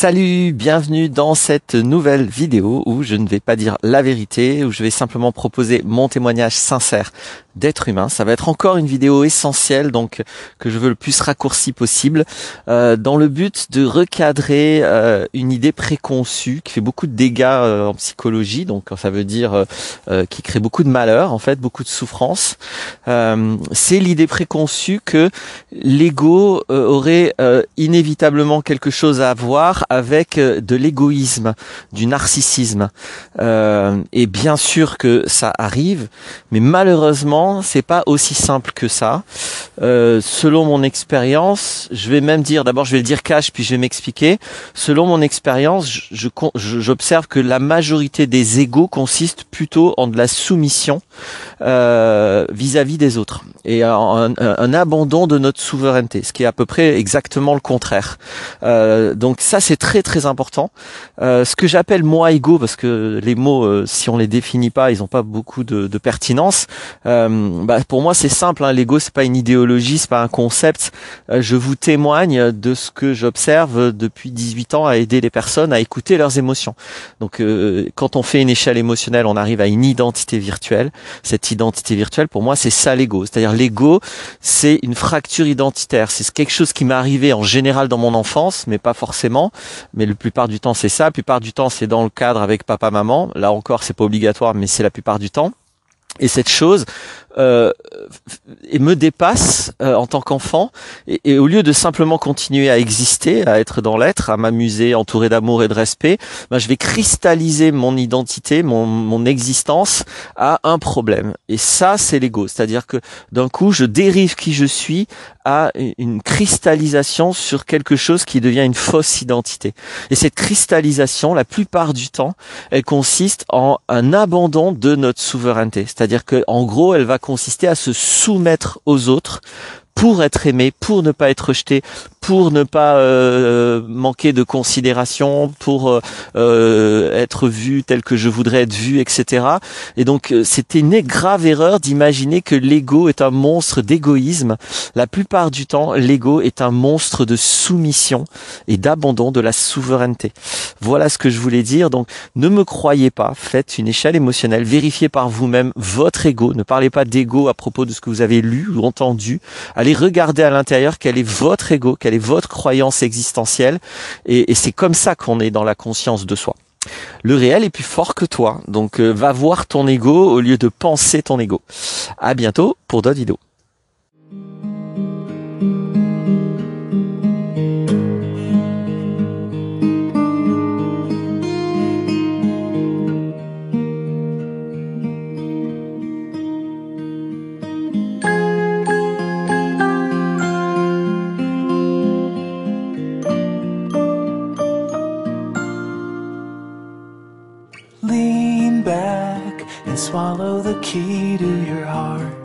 Salut, bienvenue dans cette nouvelle vidéo où je ne vais pas dire la vérité, où je vais simplement proposer mon témoignage sincère d'être humain. Ça va être encore une vidéo essentielle, donc que je veux le plus raccourci possible, dans le but de recadrer une idée préconçue qui fait beaucoup de dégâts en psychologie, donc ça veut dire qui crée beaucoup de malheur, en fait, beaucoup de souffrance. C'est l'idée préconçue que l'ego aurait inévitablement quelque chose à voir avec de l'égoïsme, du narcissisme. Et bien sûr que ça arrive, mais malheureusement, c'est pas aussi simple que ça. Selon mon expérience, je vais même dire, d'abord je vais le dire cash, puis je vais m'expliquer. Selon mon expérience, j'observe que la majorité des égos consistent plutôt en de la soumission vis-à-vis des autres et un abandon de notre souveraineté, ce qui est à peu près exactement le contraire. Donc ça c'est très très important. Ce que j'appelle moi égo, parce que les mots si on les définit pas, ils n'ont pas beaucoup de pertinence. Pour moi c'est simple, hein, l'ego c'est pas une idéologie, c'est pas un concept. Je vous témoigne de ce que j'observe depuis 18 ans à aider les personnes à écouter leurs émotions. Donc quand on fait une échelle émotionnelle, on arrive à une identité virtuelle. Cette identité virtuelle, pour moi, c'est ça l'ego. C'est-à-dire l'ego, c'est une fracture identitaire. C'est quelque chose qui m'est arrivé en général dans mon enfance, mais pas forcément. Mais la plupart du temps, c'est ça. La plupart du temps, c'est dans le cadre avec papa, maman. Là encore, c'est pas obligatoire, mais c'est la plupart du temps. Et cette chose et me dépasse en tant qu'enfant, et au lieu de simplement continuer à exister, à être dans l'être, à m'amuser, entouré d'amour et de respect, je vais cristalliser mon identité, mon existence à un problème. Et ça, c'est l'ego. C'est-à-dire que d'un coup, je dérive qui je suis à une cristallisation sur quelque chose qui devient une fausse identité. Et cette cristallisation, la plupart du temps, elle consiste en un abandon de notre souveraineté. C'est-à-dire que, en gros, elle va consister à se soumettre aux autres pour être aimé, pour ne pas être rejeté, pour ne pas manquer de considération, pour être vu tel que je voudrais être vu, etc. Et donc c'était une grave erreur d'imaginer que l'ego est un monstre d'égoïsme. La plupart du temps, l'ego est un monstre de soumission et d'abandon de la souveraineté. Voilà ce que je voulais dire. Donc ne me croyez pas, faites une échelle émotionnelle, vérifiez par vous-même votre ego. Ne parlez pas d'ego à propos de ce que vous avez lu ou entendu. Allez regarder à l'intérieur quel est votre ego, quelle est votre croyance existentielle, et c'est comme ça qu'on est dans la conscience de soi. Le réel est plus fort que toi, donc va voir ton ego au lieu de penser ton ego. À bientôt pour d'autres vidéos. Lean back and swallow the key to your heart.